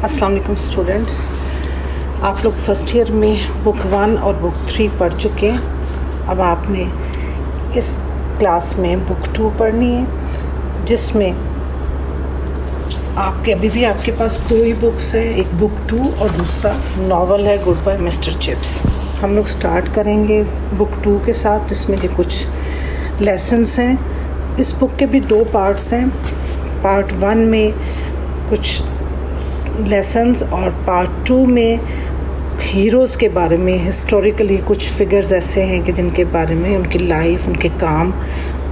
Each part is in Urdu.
السلام علیکم اسٹوڈنٹس، آپ لوگ فرسٹ ایئر میں بک 1 اور بک 3 پڑھ چکے ہیں. اب آپ نے اس کلاس میں بک 2 پڑھنی ہے، جس میں ابھی بھی آپ کے پاس 2 ہی بکس ہیں، ایک بک 2 اور دوسرا ناول ہے گڈ بائی مسٹر چپس. ہم لوگ سٹارٹ کریں گے بک 2 کے ساتھ، جس میں کہ کچھ لیسنس ہیں. اس بک کے بھی 2 پارٹس ہیں. پارٹ 1 میں کچھ لیسنس اور پارٹ 2 میں ہیروز کے بارے میں ہسٹوریکلی کچھ فگرز ایسے ہیں کہ جن کے بارے میں ان کی لائف، ان کے کام،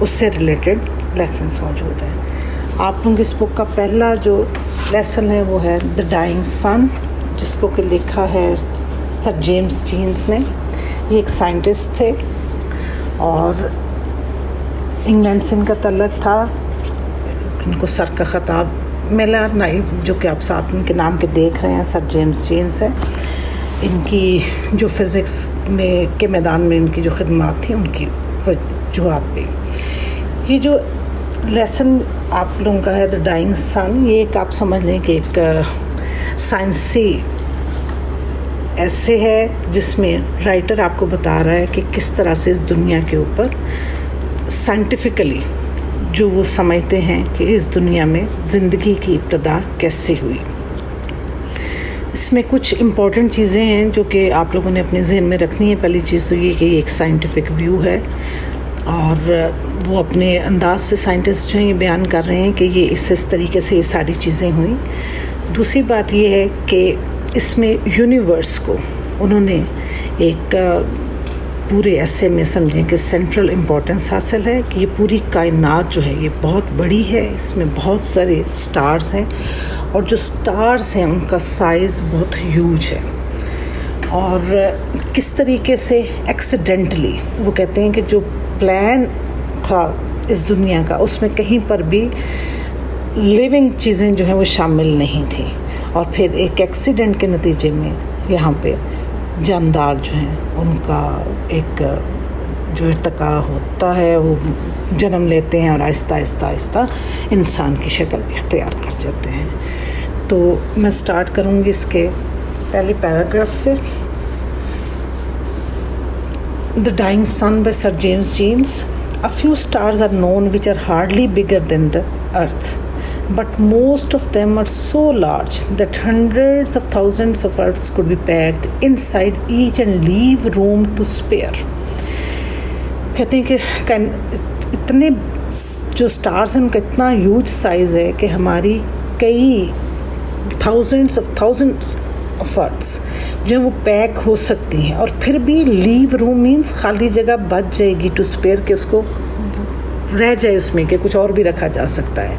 اس سے ریلیٹڈ لیسنس موجود ہیں. آپ لوگ اس بک کا پہلا جو لیسن ہے وہ ہے دا ڈائنگ سن، جس کو کہ لکھا ہے سر جیمس جینس نے. یہ ایک سائنٹسٹ تھے اور انگلینڈ سے ان کا تعلق تھا. ان کو سر کا خطاب ملا، جو کہ آپ ساتھ ان کے نام کے دیکھ رہے ہیں، سر جیمس جینس ہے. ان کی جو فزکس کے میدان میں ان کی جو خدمات تھیں، ان کی وجوہات پہ. یہ جو لیسن آپ لوگوں کا ہے دا ڈائنگ سن، یہ ایک آپ سمجھ لیں کہ ایک سائنسی ایسے ہے جس میں رائٹر آپ کو بتا رہا ہے کہ کس طرح سے اس دنیا کے اوپر سائنٹیفکلی جو وہ سمجھتے ہیں کہ اس دنیا میں زندگی کی ابتدا کیسے ہوئی. اس میں کچھ امپورٹنٹ چیزیں ہیں جو کہ آپ لوگوں نے اپنے ذہن میں رکھنی ہے. پہلی چیز تو یہ کہ یہ ایک سائنٹیفک ویو ہے اور وہ اپنے انداز سے سائنٹسٹ جو ہیں یہ بیان کر رہے ہیں کہ یہ اس طریقے سے یہ ساری چیزیں ہوئیں. دوسری بات یہ ہے کہ اس میں یونیورس کو انہوں نے ایک پورے ایسے میں سمجھیں کہ سینٹرل امپورٹنس حاصل ہے کہ یہ پوری کائنات جو ہے یہ بہت بڑی ہے. اس میں بہت سارے سٹارز ہیں اور جو سٹارز ہیں ان کا سائز بہت ہیوج ہے. اور کس طریقے سے ایکسیڈنٹلی وہ کہتے ہیں کہ جو پلان تھا اس دنیا کا، اس میں کہیں پر بھی لیونگ چیزیں جو ہیں وہ شامل نہیں تھیں، اور پھر ایک ایکسیڈنٹ کے نتیجے میں یہاں پہ جاندار جو ہیں ان کا ایک جو ارتقاء ہوتا ہے، وہ جنم لیتے ہیں اور آہستہ آہستہ آہستہ انسان کی شکل اختیار کر جاتے ہیں. تو میں سٹارٹ کروں گی اس کے پہلے پیراگراف سے. The Dying Sun by Sir James Jeans. A few stars are known which are hardly bigger than the Earth, but most of them are so large that hundreds of thousands of Earths could be packed inside each and leave room to spare. کہتے ہیں کہ اتنے جو سٹارز ہیں ان کا اتنا ہیوج سائز ہے کہ ہماری کئی تھاؤزنڈس آف ارتھس جو ہیں وہ پیک ہو سکتی ہیں، اور پھر بھی لیو روم مینس خالی جگہ بچ جائے گی ٹو اسپیئر، کہ اس کو رہ جائے اس میں کہ کچھ اور بھی رکھا جا سکتا ہے.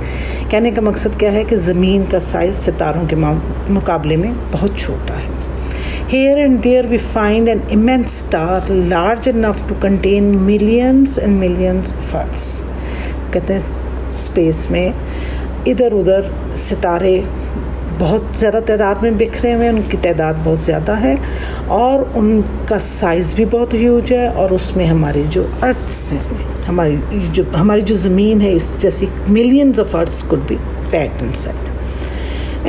کہنے کا مقصد کیا ہے کہ زمین کا سائز ستاروں کے مقابلے میں بہت چھوٹا ہے. Here and there we find an immense star large enough to contain millions and millions of Earths. کہتے ہیں اسپیس میں ادھر ادھر ستارے بہت زیادہ تعداد میں بکھرے ہوئے ہیں، ان کی تعداد بہت زیادہ ہے اور ان کا سائز بھی بہت ہیوج ہے، اور اس میں ہماری جو ارتھس ہیں، ہماری جو زمین ہے، اس جیسی millions of earths could be packed inside.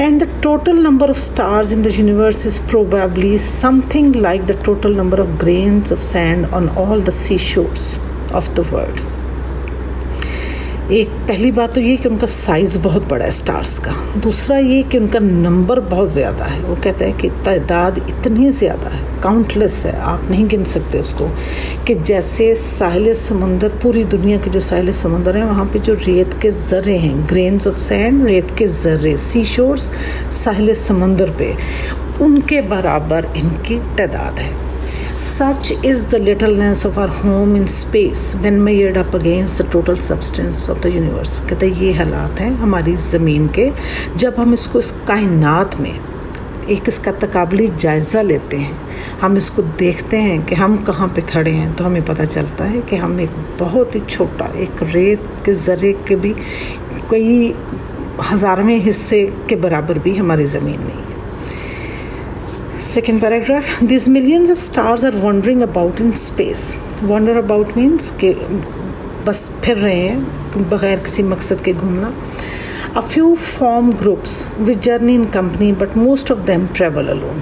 And the total number of stars in the universe is probably something like the total number of grains of sand on all the seashores of the world. ایک پہلی بات تو یہ کہ ان کا سائز بہت بڑا ہے سٹارز کا. دوسرا یہ کہ ان کا نمبر بہت زیادہ ہے. وہ کہتے ہیں کہ تعداد اتنی زیادہ ہے، کاؤنٹلیس ہے، آپ نہیں گن سکتے اس کو، کہ جیسے ساحل سمندر، پوری دنیا کے جو ساحل سمندر ہیں وہاں پہ جو ریت کے ذرے ہیں، گرینز آف سینڈ، ریت کے ذرے، سی شورز، ساحل سمندر پہ، ان کے برابر ان کی تعداد ہے. Such is the littleness of our home in space when measured up against the total substance of the universe. کہتے ہیں یہ حالات ہیں ہماری زمین کے جب ہم اس کو اس کائنات میں ایک اس کا تقابلی جائزہ لیتے ہیں، ہم اس کو دیکھتے ہیں کہ ہم کہاں پہ کھڑے ہیں، تو ہمیں پتہ چلتا ہے کہ ہم ایک بہت ہی چھوٹا، ایک ریت کے ذرے کے بھی کئی ہزارویں حصے کے برابر بھی ہماری زمین نہیں ہے. Second paragraph. These millions of stars are wandering about in space. Wander about means کہ بس پھر رہے ہیں بغیر کسی مقصد کے گھومنا. A few form groups which journey in company but most of them travel alone.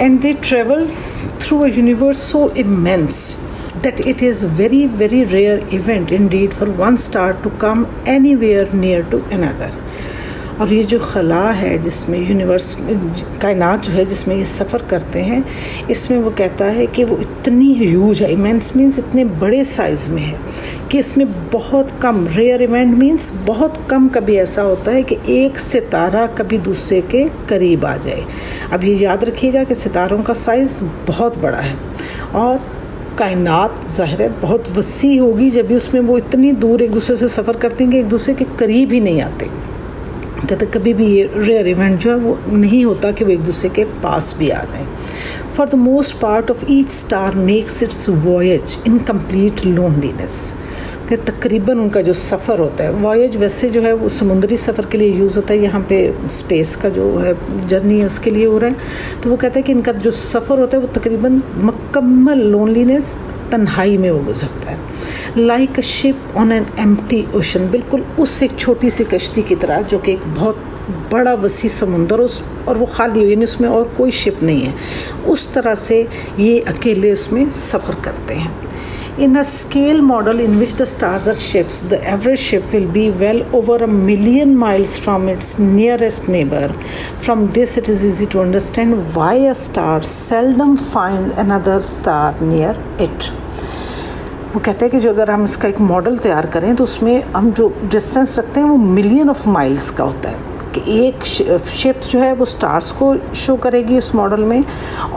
And they travel through a universe so immense that it is very, very rare event indeed for one star to come anywhere near to another. اور یہ جو خلا ہے جس میں یونیورس کائنات جو ہے جس میں یہ سفر کرتے ہیں، اس میں وہ کہتا ہے کہ وہ اتنی ہیوج ہے. ایمنس مینس اتنے بڑے سائز میں ہے کہ اس میں بہت کم، ریئر ایونٹ مینس بہت کم کبھی ایسا ہوتا ہے کہ ایک ستارہ کبھی دوسرے کے قریب آ جائے. اب یہ یاد رکھیے گا کہ ستاروں کا سائز بہت بڑا ہے اور کائنات ظاہر ہے بہت وسیع ہوگی، جب بھی اس میں وہ اتنی دور ایک دوسرے سے سفر کرتے ہیں کہ ایک دوسرے کے قریب ہی نہیں آتے. کہتے کبھی بھی یہ ریئر ایونٹ جو ہے وہ نہیں ہوتا کہ وہ ایک دوسرے کے پاس بھی آ جائیں. For the most part of each star makes its voyage in complete loneliness. کہ تقریباً ان کا جو سفر ہوتا ہے، وائج ویسے جو ہے وہ سمندری سفر کے لیے یوز ہوتا ہے، یہاں پہ اسپیس کا جو ہے جرنی ہے اس کے لیے ہو رہا ہے. تو وہ کہتا ہے کہ ان کا جو سفر ہوتا ہے وہ تقریباً مکمل لونلینس، تنہائی میں وہ گزرتا ہے. Like a ship on N empty ocean, بالکل اس ایک چھوٹی سی کشتی کی طرح جو کہ ایک بہت بڑا وسیع سمندر اور وہ خالی ہو، یعنی اس میں اور کوئی شپ نہیں ہے. اس طرح سے یہ اکیلے اس میں سفر کرتے ہیں. In a scale model in which the stars are ships, the average ship will be well over 1 million miles from its nearest neighbor. From this, it is easy to understand why a star seldom finds another star near it. وہ کہتے ہیں کہ جو اگر ہم اس کا ایک ماڈل تیار کریں تو اس میں ہم جو ڈسٹینس رکھتے ہیں وہ ملین آف مائلس کا ہوتا ہے، کہ ایک شپ جو ہے وہ سٹارز کو شو کرے گی اس ماڈل میں،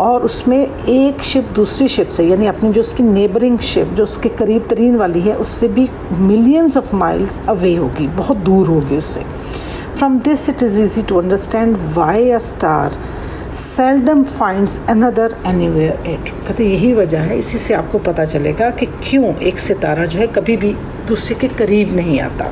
اور اس میں ایک شپ دوسری شپ سے، یعنی اپنی جو اس کی نیبرنگ شپ جو اس کے قریب ترین والی ہے، اس سے بھی ملینز آف مائلز اوے ہوگی، بہت دور ہوگی اس سے. From this it is easy to understand why a star seldom finds another anywhere it. کہتے یہی وجہ ہے، اسی سے آپ کو پتہ چلے گا کہ کیوں ایک ستارہ جو ہے کبھی بھی دوسرے کے قریب نہیں آتا.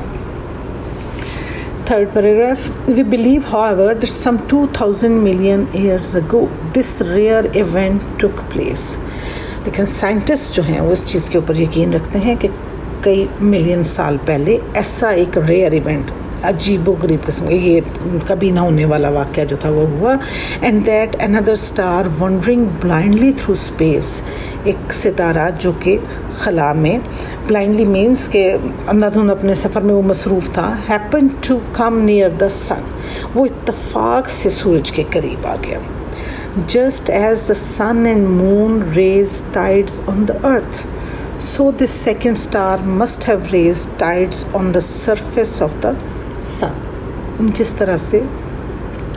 Third paragraph, we believe however that some 2000 million years ago this rare event took place. لیکن سائنٹسٹ جو ہیں وہ اس چیز کے اوپر یقین رکھتے ہیں کہ کئی ملین سال پہلے ایسا ایک ریئر ایونٹ، عجیب و غریب قسم کا، یہ کبھی نہ ہونے والا واقعہ جو تھا وہ ہوا. And that another star wondering blindly through space, ایک ستارہ جو کہ خلا میں بلائنڈلی مینس کہ اندھا دھند اپنے سفر میں وہ مصروف تھا، happen to come near the sun, وہ اتفاق سے سورج کے قریب آ گیا. Just as the sun and moon raise tides on the earth, so this second star must have raised tides on the surface of the sun. جس طرح سے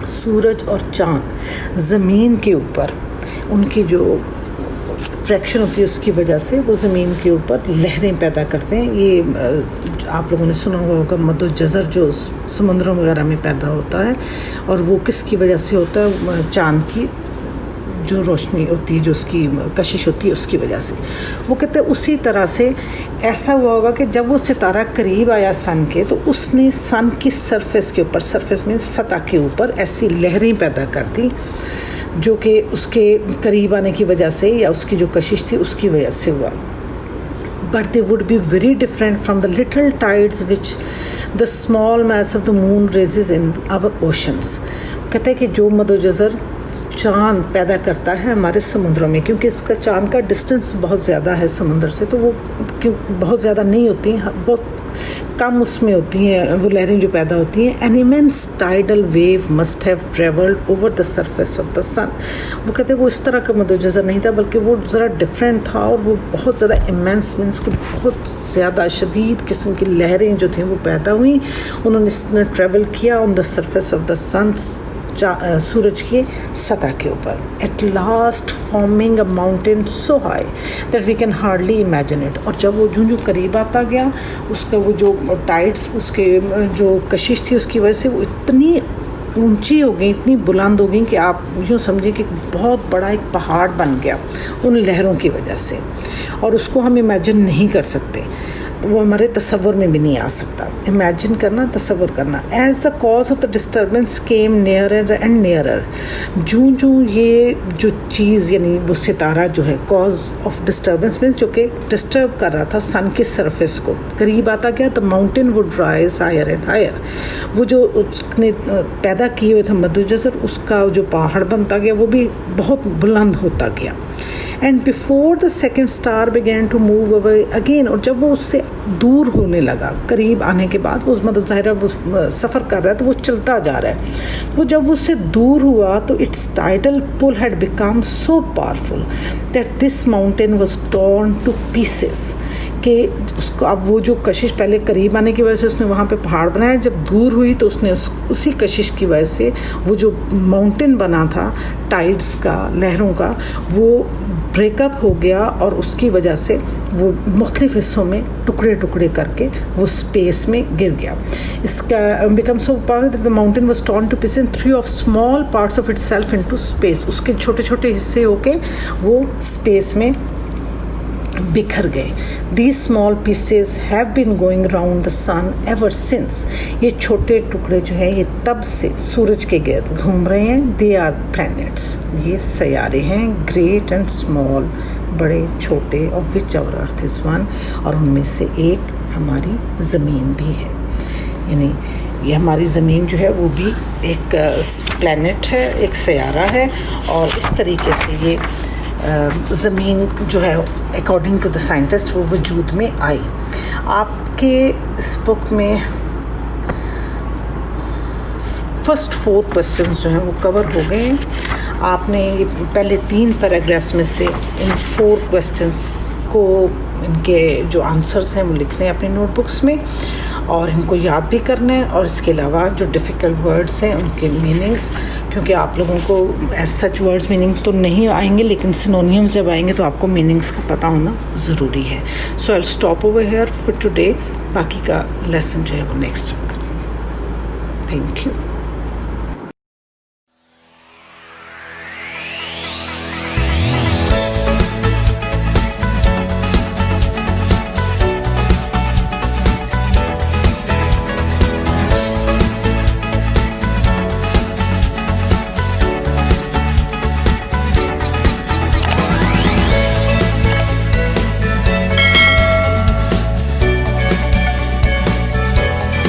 سورج اور چاند زمین کے اوپر ان کی جو ٹریکشن ہوتی ہے اس کی وجہ سے وہ زمین کے اوپر لہریں پیدا کرتے ہیں. یہ آپ لوگوں نے سنا ہوا ہوگا مد و جزر جو سمندروں وغیرہ میں پیدا ہوتا ہے، اور وہ کس کی وجہ سے ہوتا ہے؟ چاند کی جو روشنی ہوتی ہے، جو اس کی کشش ہوتی ہے، اس کی وجہ سے. وہ کہتے ہیں اسی طرح سے ایسا ہوا ہوگا کہ جب وہ ستارہ قریب آیا سن کے تو اس نے سن کی سرفیس کے اوپر، سرفیس میں سطح کے اوپر ایسی لہریں پیدا کر دی جو کہ اس کے قریب آنے کی وجہ سے یا اس کی جو کشش تھی اس کی وجہ سے ہوا. But they would be very different from the little tides which the small mass of the moon raises in our oceans. کہتے ہیں کہ جو مد و جزر چاند پیدا کرتا ہے ہمارے سمندروں میں، کیونکہ اس کا چاند کا ڈسٹینس بہت زیادہ ہے سمندر سے، تو وہ بہت زیادہ نہیں ہوتی ہیں، بہت کم اس میں ہوتی ہیں وہ لہریں جو پیدا ہوتی ہیں. An immense tidal wave must have traveled over the surface of the sun. وہ کہتے ہیں وہ اس طرح کا مد و جزر نہیں تھا، بلکہ وہ ذرا ڈفرینٹ تھا، اور وہ بہت زیادہ immense مینس کو بہت زیادہ شدید قسم کی لہریں جو تھیں وہ پیدا ہوئیں. انہوں نے ٹریول کیا on the surface of the sun، سورج کی سطح کے اوپر. At last forming a mountain so high that we can hardly imagine it. اور جب وہ جو قریب آتا گیا اس کا وہ جو ٹائڈس، اس کے جو کشش تھی اس کی وجہ سے وہ اتنی اونچی ہو گئی، اتنی بلند ہو گئی کہ آپ یوں سمجھیں کہ بہت بڑا ایک پہاڑ بن گیا ان لہروں کی وجہ سے، اور اس کو ہم امیجن نہیں کر سکتے. وہ ہمارے تصور میں بھی نہیں آ سکتا. امیجن کرنا, تصور کرنا. As the cause of the disturbance came nearer and nearer, جوں یہ جو چیز یعنی وہ ستارہ جو ہے کاز آف ڈسٹربنس میں جو کہ ڈسٹرب کر رہا تھا سن کی سرفیس کو, قریب آتا گیا. The mountain would rise higher and higher, وہ جو اس نے پیدا کیے ہوئے تھے مدھو جزر, اس کا جو پہاڑ بنتا گیا وہ بھی بہت بلند ہوتا گیا. And before the second star begin to move away again, اور جب وہ اس سے دور ہونے لگا, قریب آنے کے بعد وہ مطلب ظاہر وہ سفر کر رہا ہے تو وہ چلتا جا رہا ہے, تو جب وہ اس سے دور ہوا تو its tidal pull had become so powerful that this mountain was torn to pieces, کہ اس کو اب وہ جو کشش پہلے قریب آنے کی وجہ سے اس نے وہاں پہ پہاڑ بنایا, جب دور ہوئی تو اس نے اسی کشش کی وجہ سے وہ جو ماؤنٹین بنا تھا ٹائڈس کا, لہروں کا, وہ بریک اپ ہو گیا, اور اس کی وجہ سے وہ مختلف حصوں میں ٹکڑے ٹکڑے کر کے وہ اسپیس میں گر گیا. اس کا become so power that the mountain was torn to pieces and three off small parts of itself into space, اس کے چھوٹے چھوٹے حصے ہو کے وہ اسپیس میں بکھر گئے. These small pieces have been going around the sun ever since. یہ چھوٹے ٹکڑے جو ہیں یہ تب سے سورج کے گرد گھوم رہے ہیں. They are planets. یہ سیارے ہیں, great and small, بڑے چھوٹے, of which our earth is one, اور ان میں سے ایک ہماری زمین بھی ہے. یعنی یہ ہماری زمین جو ہے وہ بھی ایک پلانٹ ہے, ایک سیارہ ہے, اور اس طریقے سے یہ زمین جو ہے اکارڈنگ ٹو دا سائنٹسٹ وہ وجود میں آئی. آپ کے اس بک میں فرسٹ 4 کوسچنز جو ہیں وہ کور ہو گئے ہیں. آپ نے یہ پہلے 3 پیراگرافس میں سے ان 4 کوسچنز کو, ان کے جو آنسرز ہیں وہ لکھنے ہیں اپنی نوٹ بکس میں, اور ان کو یاد بھی کرنا ہے, اور اس کے علاوہ جو ڈیفیکلٹ ورڈز ہیں ان کے میننگس, کیونکہ آپ لوگوں کو ایز سچ ورڈز میننگ تو نہیں آئیں گے, لیکن سنونیمز جب آئیں گے تو آپ کو میننگس کا پتہ ہونا ضروری ہے. So I stop over here for today, باقی کا لیسن جو ہے وہ نیکسٹ ٹائم کریں. Thank you.